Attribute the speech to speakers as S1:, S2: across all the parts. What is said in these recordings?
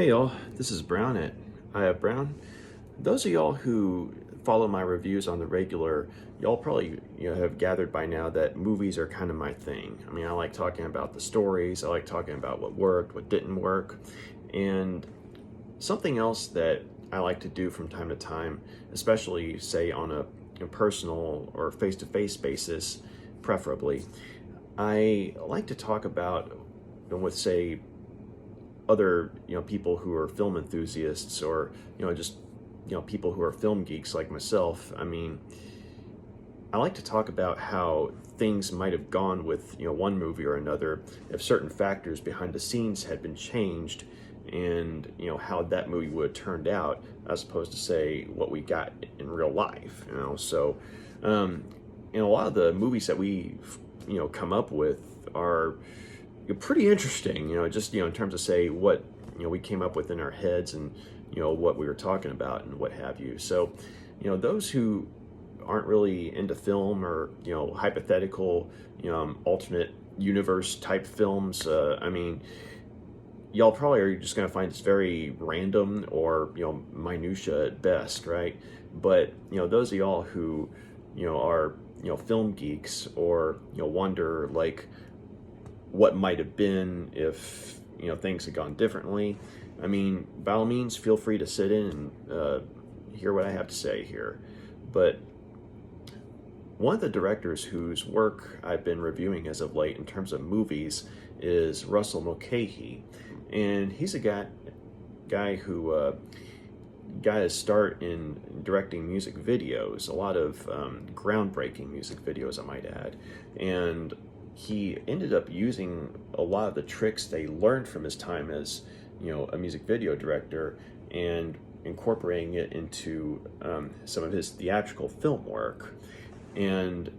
S1: Hey y'all, this is Brown at I Have Brown. Those of y'all who follow my reviews on the regular, y'all probably have gathered by now that movies are kind of my thing. I mean, I like talking about the stories, I like talking about what worked, what didn't work, and something else that I like to do from time to time, especially say on a personal or face-to-face basis, preferably, I like to talk about with say other people who are film enthusiasts or just people who are film geeks like myself. I mean, I like to talk about how things might have gone with one movie or another if certain factors behind the scenes had been changed, and how that movie would have turned out as opposed to say what we got in real life. So um, a lot of the movies that we come up with are pretty interesting, just in terms of say what we came up with in our heads, and what we were talking about and what have you. So those who aren't really into film or hypothetical alternate universe type films, I mean, y'all probably are just going to find this very random or minutia at best, right? But those of y'all who are film geeks, or wonder like what might have been if things had gone differently, I mean, by all means, feel free to sit in and hear what I have to say here. But one of the directors whose work I've been reviewing as of late in terms of movies is Russell Mulcahy, and he's a guy who got his start in directing music videos, a lot of groundbreaking music videos, I might add, and he ended up using a lot of the tricks they learned from his time as a music video director and incorporating it into some of his theatrical film work. And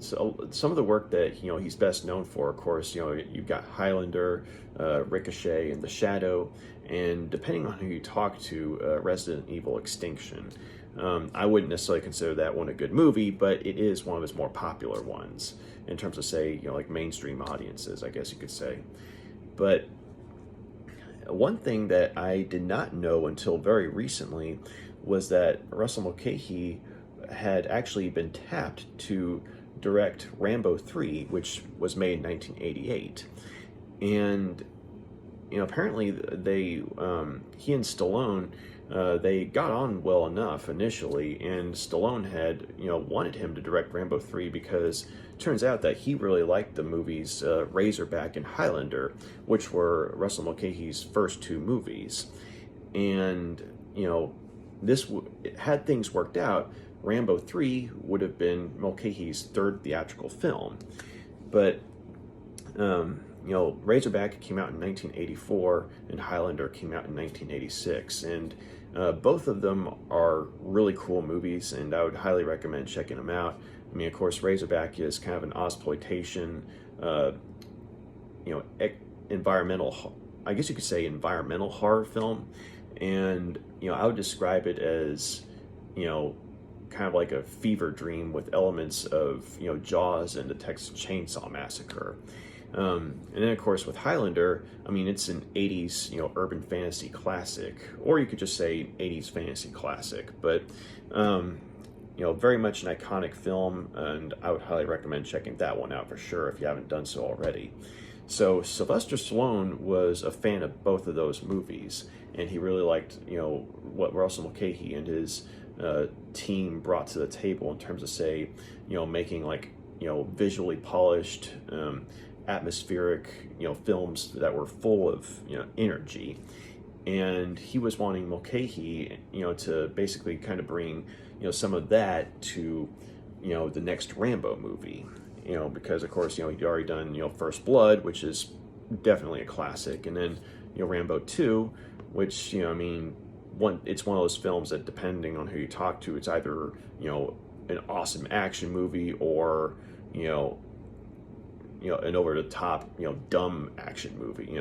S1: so some of the work that he's best known for, of course, you've got Highlander, Ricochet, and The Shadow, and depending on who you talk to, Resident Evil Extinction. I wouldn't necessarily consider that one a good movie, but it is one of his more popular ones in terms of say like mainstream audiences, I guess you could say. But one thing that I did not know until very recently was that Russell Mulcahy had actually been tapped to direct Rambo 3, which was made in 1988. And apparently he and Stallone, they got on well enough initially, and Stallone had wanted him to direct Rambo 3 because it turns out that he really liked the movies Razorback and Highlander, which were Russell Mulcahy's first two movies. And had things worked out, Rambo 3 would have been Mulcahy's third theatrical film. But Razorback came out in 1984 and Highlander came out in 1986, and both of them are really cool movies, and I would highly recommend checking them out. I mean, of course, Razorback is kind of an exploitation, environmental, I guess you could say environmental horror film, and I would describe it as kind of like a fever dream with elements of Jaws and the Texas Chainsaw Massacre. And then of course with Highlander, I mean, it's an 80s urban fantasy classic, or you could just say 80s fantasy classic, but very much an iconic film, and I would highly recommend checking that one out for sure if you haven't done so already. So Sylvester Stallone was a fan of both of those movies, and he really liked what Russell Mulcahy and his team brought to the table in terms of say making like visually polished, atmospheric films that were full of energy. And he was wanting Mulcahy to basically kind of bring some of that to the next Rambo movie, because of course he'd already done First Blood, which is definitely a classic, and then Rambo 2, which I mean, it's one of those films that, depending on who you talk to, it's either an awesome action movie or an over the top dumb action movie.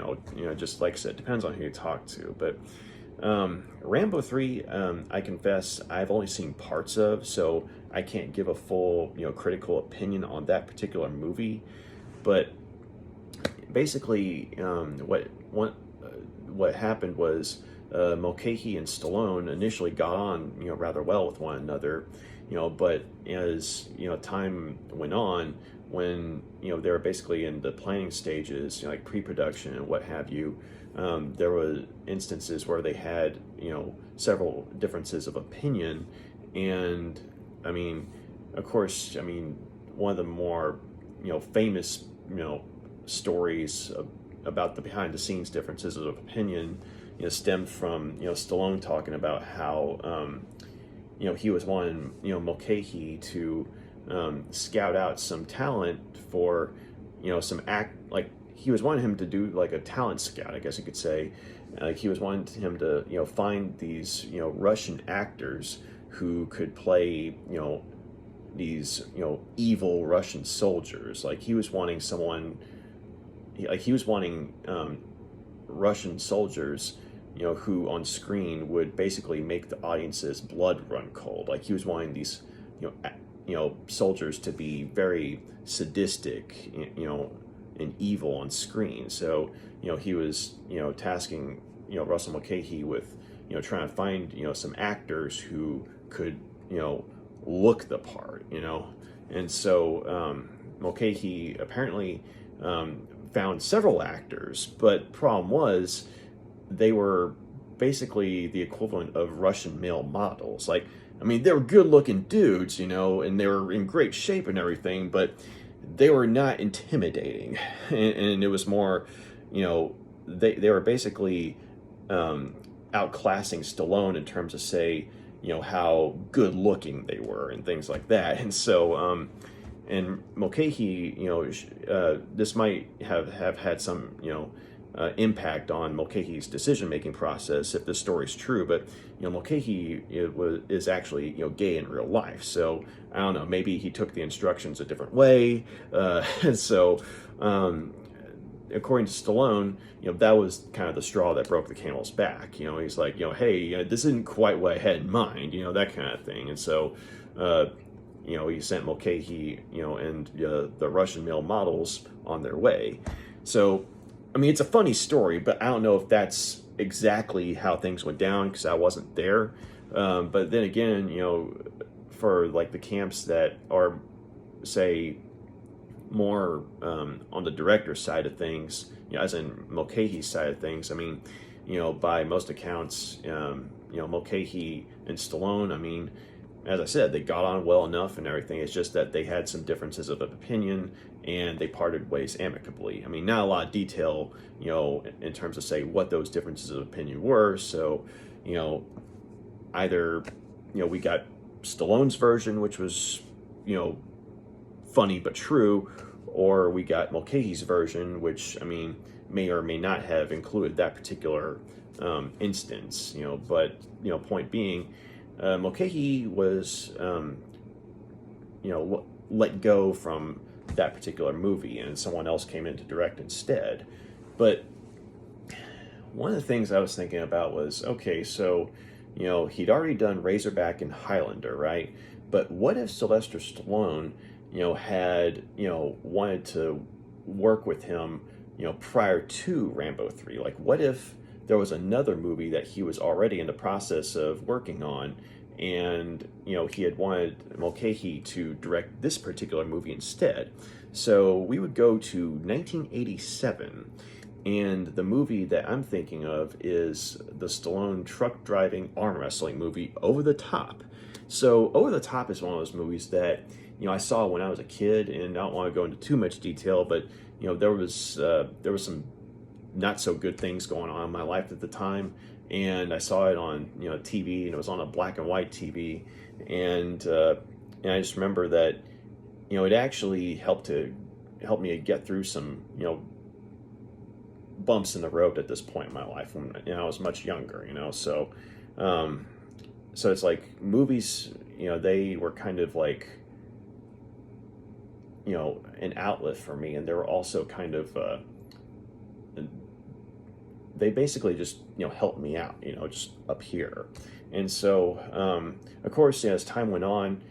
S1: Just like I said, depends on who you talk to. But Rambo 3, I confess I've only seen parts of, so I can't give a full critical opinion on that particular movie. But basically, what happened was Mulcahy and Stallone initially got on, rather well with one another, but as time went on, when they were basically in the planning stages, like pre-production and what have you, there were instances where they had several differences of opinion, and I mean, of course, one of the more famous stories about the behind the scenes differences of opinion stemmed from Stallone talking about how he was wanting Mulcahy to scout out some talent for some act, like he was wanting him to do like a talent scout, I guess you could say. Like he was wanting him to find these Russian actors who could play these evil Russian soldiers. Like he was wanting someone, like he was wanting Russian soldiers who on screen would basically make the audience's blood run cold. Like he was wanting these soldiers to be very sadistic and evil on screen. So he was tasking Russell Mulcahy with trying to find some actors who could look the part, and so Mulcahy apparently found several actors, but problem was they were basically the equivalent of Russian male models. Like, they were good-looking dudes, and they were in great shape and everything, but they were not intimidating, and it was more, they were basically outclassing Stallone in terms of, say, how good-looking they were and things like that. And so, and Mulcahy, this might have had some, impact on Mulcahy's decision-making process if this story's true, but Mulcahy is actually gay in real life, so I don't know, maybe he took the instructions a different way, and so according to Stallone, that was kind of the straw that broke the camel's back. He's like, hey, this isn't quite what I had in mind, that kind of thing, and so he sent Mulcahy and the Russian male models on their way. So it's a funny story, but I don't know if that's exactly how things went down because I wasn't there. But then again, for like the camps that are, say, more on the director's side of things, as in Mulcahy's side of things, by most accounts, Mulcahy and Stallone, as I said, they got on well enough and everything. It's just that they had some differences of opinion and they parted ways amicably. Not a lot of detail, in terms of, say, what those differences of opinion were. So, either, we got Stallone's version, which was, funny but true, or we got Mulcahy's version, which, may or may not have included that particular instance, but, point being, Mulcahy was, let go from that particular movie, and someone else came in to direct instead. But one of the things I was thinking about was, okay, so, he'd already done Razorback and Highlander, right? But what if Sylvester Stallone, had, wanted to work with him, prior to Rambo 3? Like, what if there was another movie that he was already in the process of working on, and he had wanted Mulcahy to direct this particular movie instead? So we would go to 1987, and the movie that I'm thinking of is the Stallone truck driving arm wrestling movie, Over the Top. So Over the Top is one of those movies that I saw when I was a kid, and I don't want to go into too much detail, but there was some not so good things going on in my life at the time, and I saw it on TV, and it was on a black and white TV, and I just remember that it actually helped me get through some bumps in the road at this point in my life when I was much younger, so so it's like movies, they were kind of like an outlet for me, and they were also kind of they basically just helped me out, just up here. And so of course, as time went on,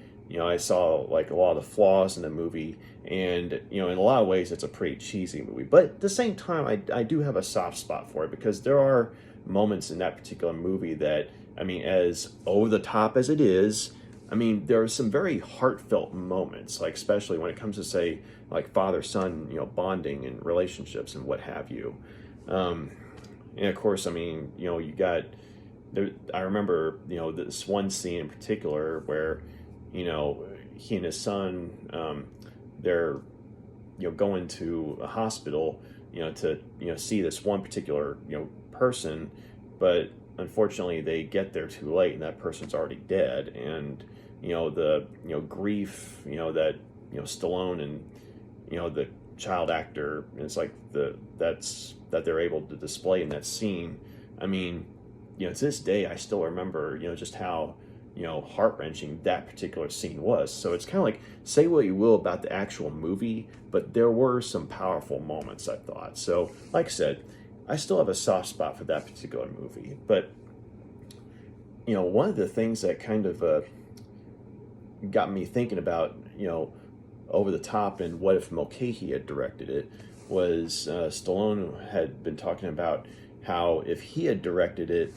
S1: I saw like a lot of the flaws in the movie, and in a lot of ways, it's a pretty cheesy movie. But at the same time, I do have a soft spot for it because there are moments in that particular movie that, I mean, as over the top as it is, I mean, there are some very heartfelt moments, like especially when it comes to say like father son, bonding and relationships and what have you. Um, and of course, I mean, you got there. I remember, this one scene in particular where, he and his son, they're, going to a hospital, to, see this one particular, person, but unfortunately they get there too late and that person's already dead. And, the, grief, that, Stallone and, the child actor, it's like that they're able to display in that scene. I mean, to this day, I still remember, just how, heart-wrenching that particular scene was. So it's kind of like, say what you will about the actual movie, but there were some powerful moments, I thought. So, like I said, I still have a soft spot for that particular movie. But, one of the things that kind of got me thinking about, Over the Top and what if Mulcahy had directed it was Stallone had been talking about how if he had directed it,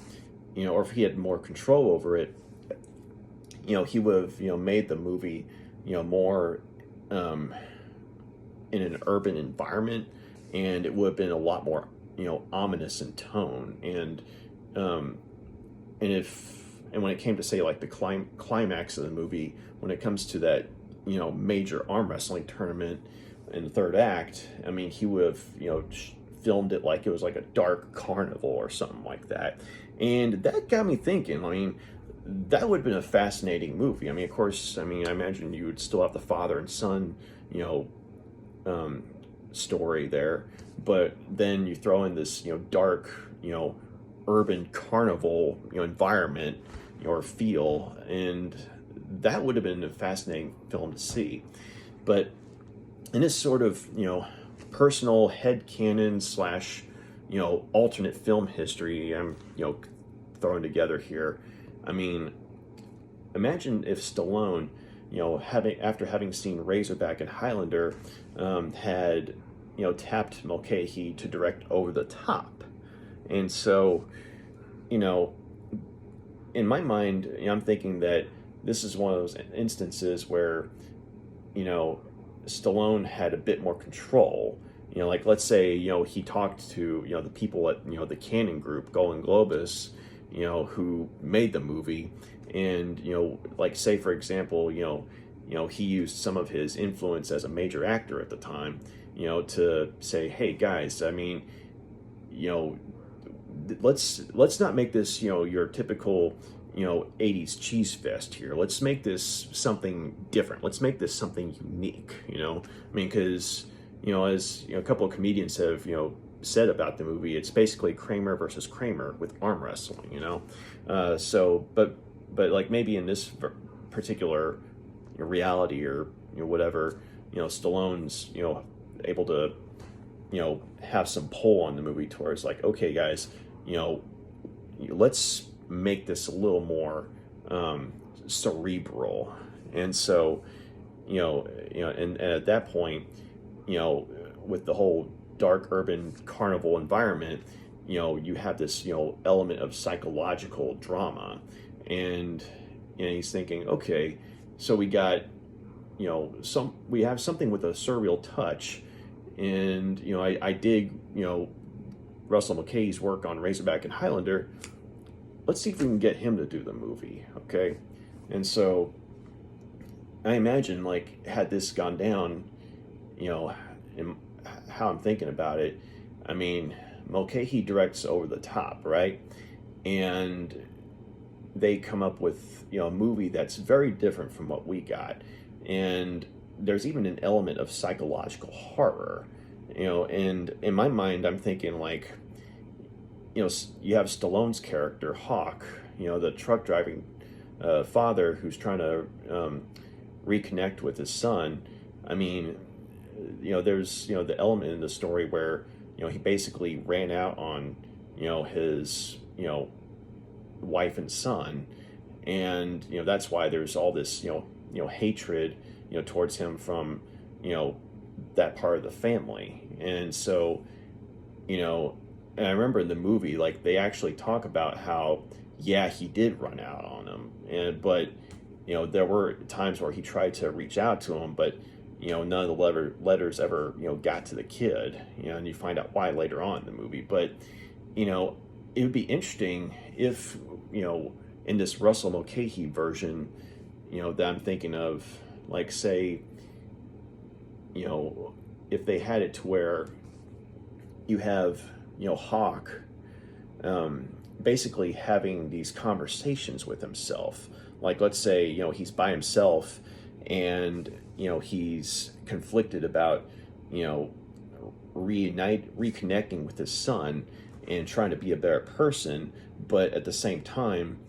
S1: or if he had more control over it, he would have, made the movie, more in an urban environment, and it would have been a lot more, ominous in tone. And when it came to say like the climax of the movie, when it comes to that, major arm wrestling tournament in the third act, I mean, he would have, filmed it like it was like a dark carnival or something like that. And that got me thinking, I mean, that would have been a fascinating movie. I mean, of course, I mean, I imagine you would still have the father and son, story there, but then you throw in this, dark, urban carnival, environment or feel, and that would have been a fascinating film to see. But in this sort of, personal headcanon slash, alternate film history I'm, throwing together here. I mean, imagine if Stallone, after having seen Razorback and Highlander, had, tapped Mulcahy to direct Over the Top. And so, in my mind, I'm thinking that this is one of those instances where, Stallone had a bit more control. Like let's say, he talked to, the people at, the Cannon Group, Golden Globus, who made the movie. And, like say, for example, he used some of his influence as a major actor at the time, to say, hey guys, I mean, let's not make this, your typical, 80s cheese fest here. Let's make this something different. Let's make this something unique, I mean, because, as a couple of comedians have, said about the movie, it's basically Kramer versus Kramer with arm wrestling, so, but like maybe in this particular reality or, whatever, Stallone's, able to, have some pull on the movie towards like, okay guys, let's make this a little more cerebral. And so, and at that point, with the whole dark urban carnival environment, you have this, element of psychological drama. And, he's thinking, okay, so we got, we have something with a surreal touch. And, I dig, Russell Mulcahy's work on Razorback and Highlander. Let's see if we can get him to do the movie, okay? And so I imagine, like, had this gone down, in how I'm thinking about it, I mean, Mulcahy directs Over the Top, right? And they come up with, a movie that's very different from what we got. And there's even an element of psychological horror, and in my mind, I'm thinking like, you have Stallone's character, Hawk, the truck driving father who's trying to reconnect with his son. I mean, there's, the element in the story where, he basically ran out on, his, wife and son. And, that's why there's all this, hatred, towards him from, you know, that part of the family. And so, and I remember in the movie, like they actually talk about how, yeah, he did run out on him, but there were times where he tried to reach out to him, but none of the letters ever got to the kid, and you find out why later on in the movie. But it would be interesting if in this Russell Mulcahy version, that I'm thinking of, like say, if they had it to where you have Hawk basically having these conversations with himself. Like let's say he's by himself and he's conflicted about reconnecting with his son and trying to be a better person, but at the same time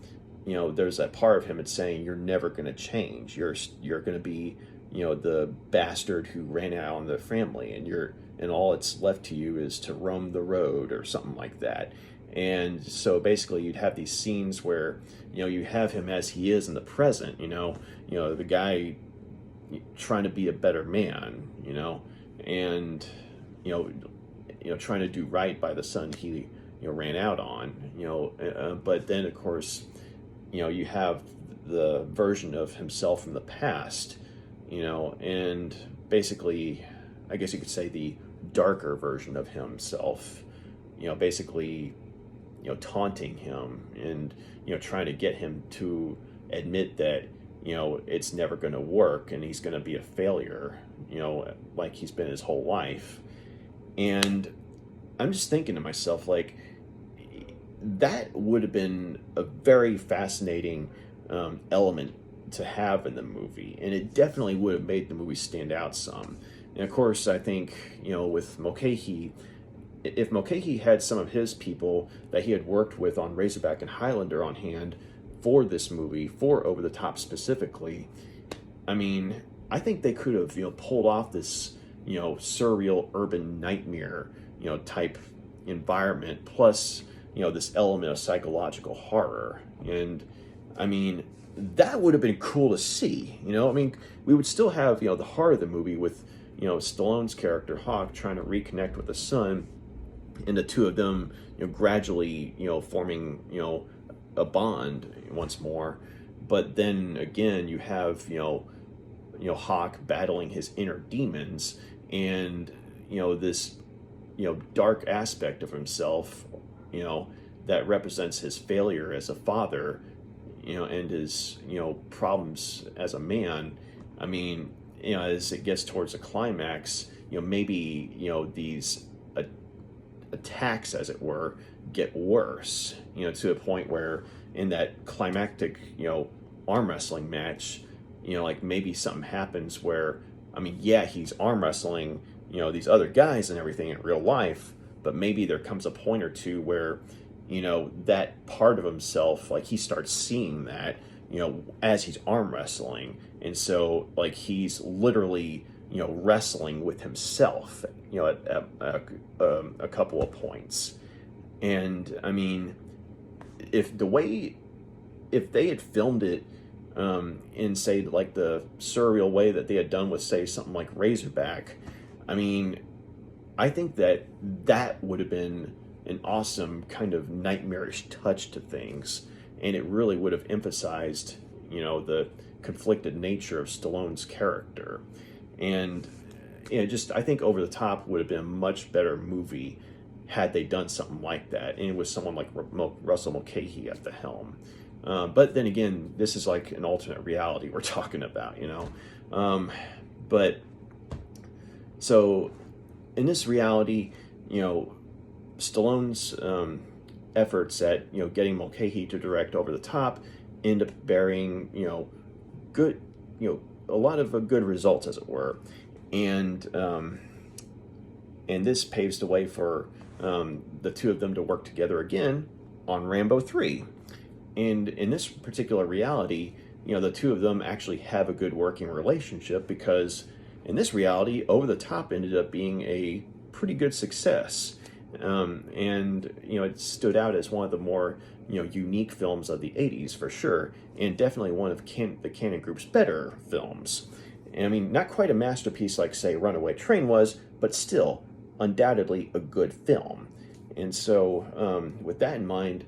S1: there's that part of him that's saying you're never going to change, you're going to be the bastard who ran out on the family, and all it's left to you is to roam the road or something like that. And so basically you'd have these scenes where you have him as he is in the present, the guy trying to be a better man, and trying to do right by the son he ran out on, but then of course you have the version of himself from the past, and basically I guess you could say the darker version of himself, basically taunting him and trying to get him to admit that it's never going to work and he's going to be a failure, like he's been his whole life. And I'm just thinking to myself, like, that would have been a very fascinating element to have in the movie, and it definitely would have made the movie stand out some. And of course, I think with Mulcahy, if Mulcahy had some of his people that he had worked with on Razorback and Highlander on hand for this movie, for Over the Top specifically, I mean, I think they could have pulled off this surreal urban nightmare type environment, plus this element of psychological horror. And I mean, that would have been cool to see. I mean, we would still have the heart of the movie with Stallone's character Hawk trying to reconnect with the son, and the two of them gradually forming a bond once more. But then again, you have Hawk battling his inner demons, and this dark aspect of himself that represents his failure as a father, and his problems as a man. I mean, as it gets towards the climax, maybe these attacks, as it were, get worse, to a point where in that climactic arm wrestling match, like maybe something happens where, I mean, yeah, he's arm wrestling these other guys and everything in real life, but maybe there comes a point or two where that part of himself, like he starts seeing that as he's arm wrestling, and so like he's literally wrestling with himself at a couple of points. And I mean, if they had filmed it in say like the surreal way that they had done with say something like Razorback, I mean, I think that would have been an awesome kind of nightmarish touch to things, and it really would have emphasized the conflicted nature of Stallone's character. And just I think Over the Top would have been a much better movie had they done something like that, and with someone like Russell Mulcahy at the helm. But then again, this is like an alternate reality we're talking about, but so in this reality, Stallone's efforts at getting Mulcahy to direct Over the Top end up bearing good a lot of good results, as it were, and this paves the way for the two of them to work together again on Rambo 3. And in this particular reality, the two of them actually have a good working relationship, because in this reality, Over the Top ended up being a pretty good success. And it stood out as one of the more unique films of the '80s for sure, and definitely one of the Cannon Group's better films. And I mean, not quite a masterpiece like say Runaway Train was, but still undoubtedly a good film. And so, with that in mind,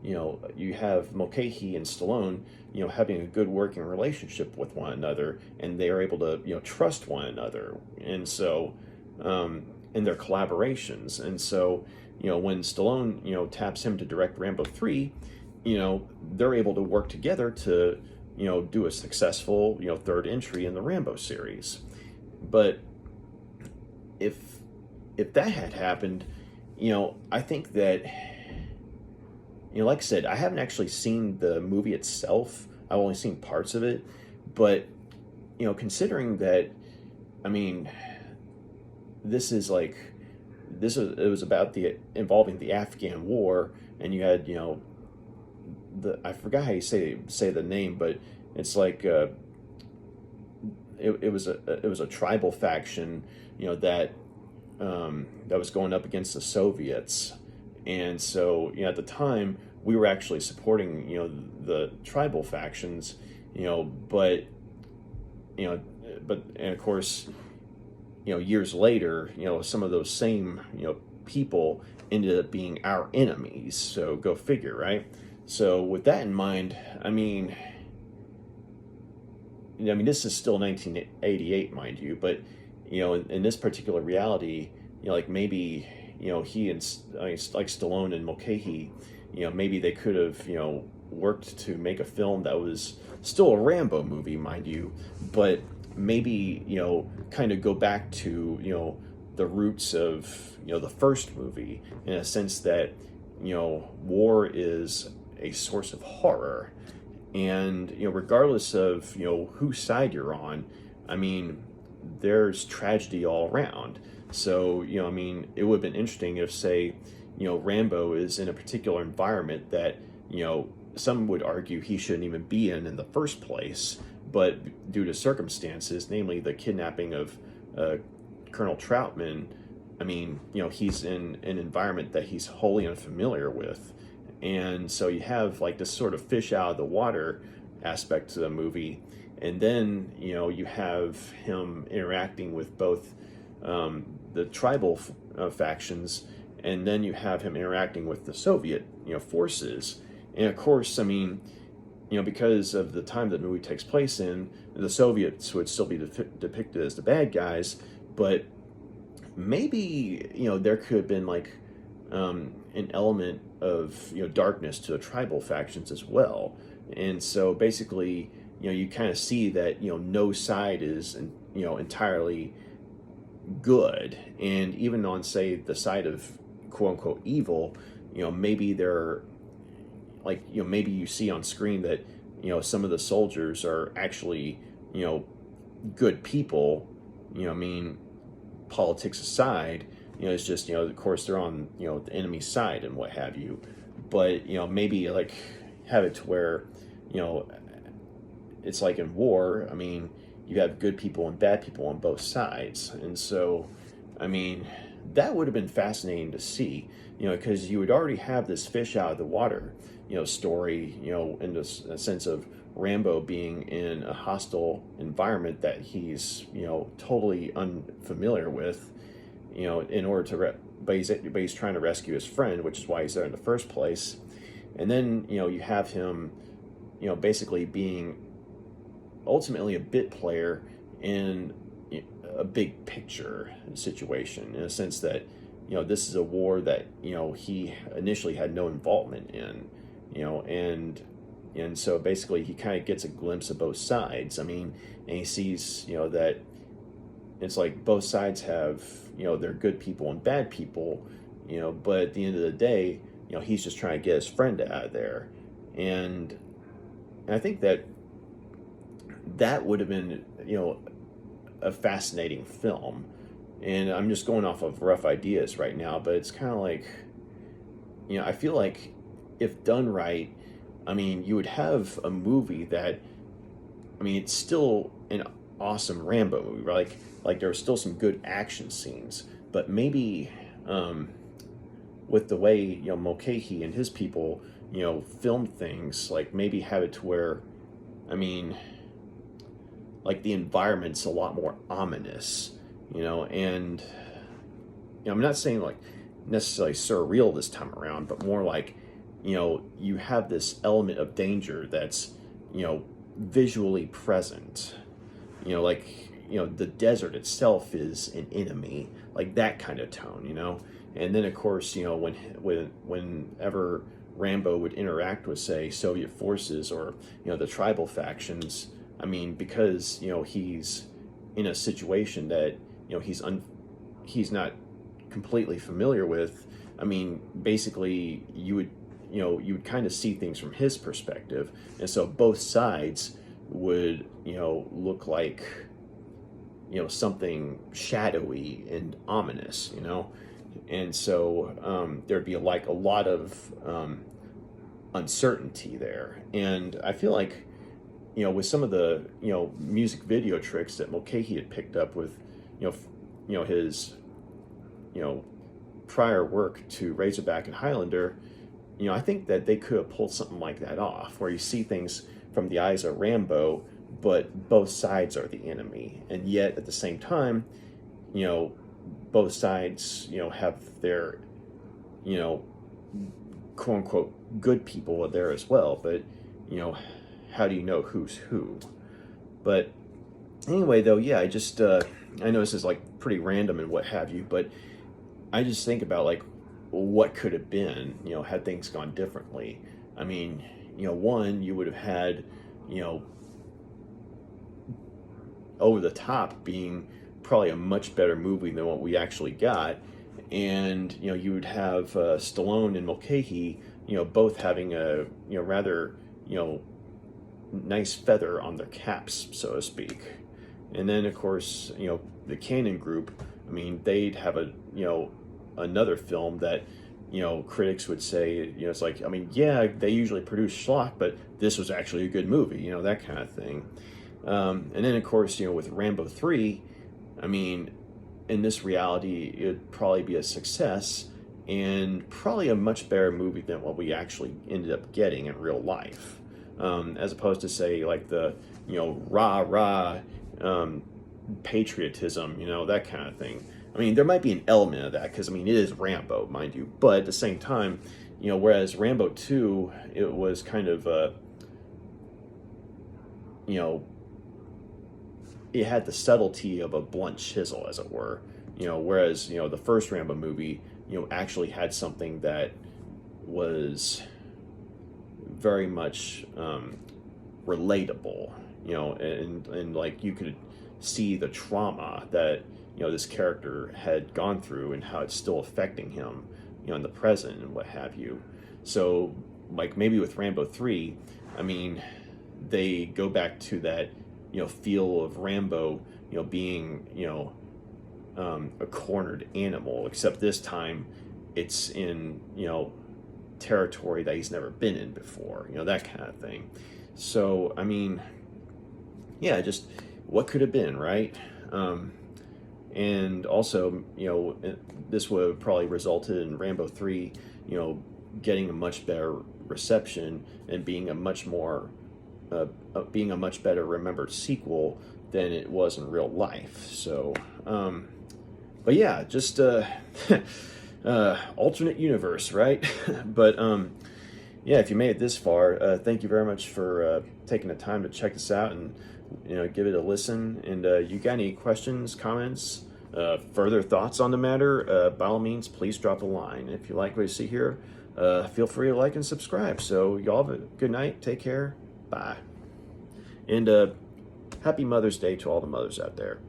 S1: you have Mulcahy and Stallone, having a good working relationship with one another, and they are able to, trust one another. And so, in their collaborations. And so, when Stallone, taps him to direct Rambo 3, they're able to work together to, do a successful, third entry in the Rambo series. But if that had happened, I think that, like I said, I haven't actually seen the movie itself. I've only seen parts of it. But, considering that, I mean, it was about involving the Afghan War, and you had, I forgot how you say the name, but it's like, it was a tribal faction, that that was going up against the Soviets. And so, at the time, we were actually supporting, the tribal factions, but, and of course, years later, some of those same, people ended up being our enemies. So go figure, right? So with that in mind, I mean, this is still 1988, mind you, but, in this particular reality, like maybe, he and like Stallone and Mulcahy, maybe they could have, worked to make a film that was still a Rambo movie, mind you, but maybe, kind of go back to, the roots of, the first movie, in a sense that, war is a source of horror. And, regardless of, whose side you're on, I mean, there's tragedy all around. So, it would have been interesting if, say, Rambo is in a particular environment that, some would argue he shouldn't even be in the first place, but due to circumstances, namely the kidnapping of Colonel Troutman, I mean, he's in an environment that he's wholly unfamiliar with. And so you have like this sort of fish out of the water aspect to the movie. And then, you have him interacting with both the tribal factions, and then you have him interacting with the Soviet, forces. And of course, I mean, because of the time that the movie takes place in, the Soviets would still be depicted as the bad guys, but maybe, there could have been like an element of, darkness to the tribal factions as well. And so basically, you kind of see that, no side is, entirely good. And even on, say, the side of quote unquote evil, maybe they're like, maybe you see on screen that, some of the soldiers are actually, good people, I mean, politics aside, it's just, of course they're on, the enemy's side and what have you. But, maybe like have it to where, it's like in war, I mean, you have good people and bad people on both sides. And so, I mean, that would have been fascinating to see, because you would already have this fish out of the water, story, in the sense of Rambo being in a hostile environment that he's, totally unfamiliar with, in order to, but he's trying to rescue his friend, which is why he's there in the first place. And then, you have him, basically being ultimately a bit player in a big picture situation, in a sense that, this is a war that, he initially had no involvement in, and so basically he kind of gets a glimpse of both sides. I mean, and he sees, that it's like both sides have, they're good people and bad people, but at the end of the day, he's just trying to get his friend out of there. And I think that would have been, a fascinating film. And I'm just going off of rough ideas right now, but it's kind of like, I feel like if done right, I mean, you would have a movie that, I mean, it's still an awesome Rambo movie, right? Like there are still some good action scenes, but maybe, with the way, you know, Mulcahy and his people, you know, film things, like maybe have it to where, I mean, like the environment's a lot more ominous, you know, and you know, I'm not saying like necessarily surreal this time around, but more like, you know, you have this element of danger that's, you know, visually present, you know, like, you know, the desert itself is an enemy, like that kind of tone, you know. And then of course, you know, whenever Rambo would interact with, say, Soviet forces or, you know, the tribal factions, I mean, because, you know, he's in a situation that, you know, he's not completely familiar with. I mean, basically you would kind of see things from his perspective, and so both sides would, you know, look like, you know, something shadowy and ominous, you know. And so there'd be like a lot of uncertainty there. And I feel like, you know, with some of the, you know, music video tricks that Mulcahy had picked up with, you know, his, you know, prior work to Razorback and Highlander, you know, I think that they could have pulled something like that off, where you see things from the eyes of Rambo, but both sides are the enemy, and yet at the same time, you know, both sides, you know, have their, you know, quote unquote good people there as well. But, you know, how do you know who's who? But anyway, though, yeah, I know this is like pretty random and what have you, but I just think about like what could have been, you know, had things gone differently. I mean, you know, one, you would have had, you know, Over the Top being probably a much better movie than what we actually got. And, you know, you would have Stallone and Mulcahy, you know, both having a, you know, rather, you know, nice feather on their caps, so to speak. And then, of course, you know, the Cannon group, I mean, they'd have a, you know, another film that, you know, critics would say, you know, it's like, I mean, yeah, they usually produce schlock, but this was actually a good movie, you know, that kind of thing. And then, of course, you know, with Rambo 3, I mean, in this reality, it'd probably be a success and probably a much better movie than what we actually ended up getting in real life. As opposed to, say, like the, you know, rah-rah patriotism, you know, that kind of thing. I mean, there might be an element of that because, I mean, it is Rambo, mind you. But at the same time, you know, whereas Rambo 2, it was kind of, you know, it had the subtlety of a blunt chisel, as it were. You know, whereas, you know, the first Rambo movie, you know, actually had something that was very much relatable, you know, and like you could see the trauma that, you know, this character had gone through and how it's still affecting him, you know, in the present and what have you. So, like, maybe with Rambo 3, I mean, they go back to that, you know, feel of Rambo, you know, being, you know, a cornered animal, except this time it's in, you know, territory that he's never been in before, you know, that kind of thing. So, I mean, yeah, just what could have been, right? And also, you know, this would have probably resulted in Rambo 3, you know, getting a much better reception and being a much more, being a much better remembered sequel than it was in real life. So, but yeah, just alternate universe, right? But yeah, if you made it this far, thank you very much for taking the time to check this out and, you know, give it a listen. And you got any questions, comments, further thoughts on the matter, by all means, please drop a line. If you like what you see here, feel free to like and subscribe. So y'all have a good night. Take care. Bye. And happy Mother's Day to all the mothers out there.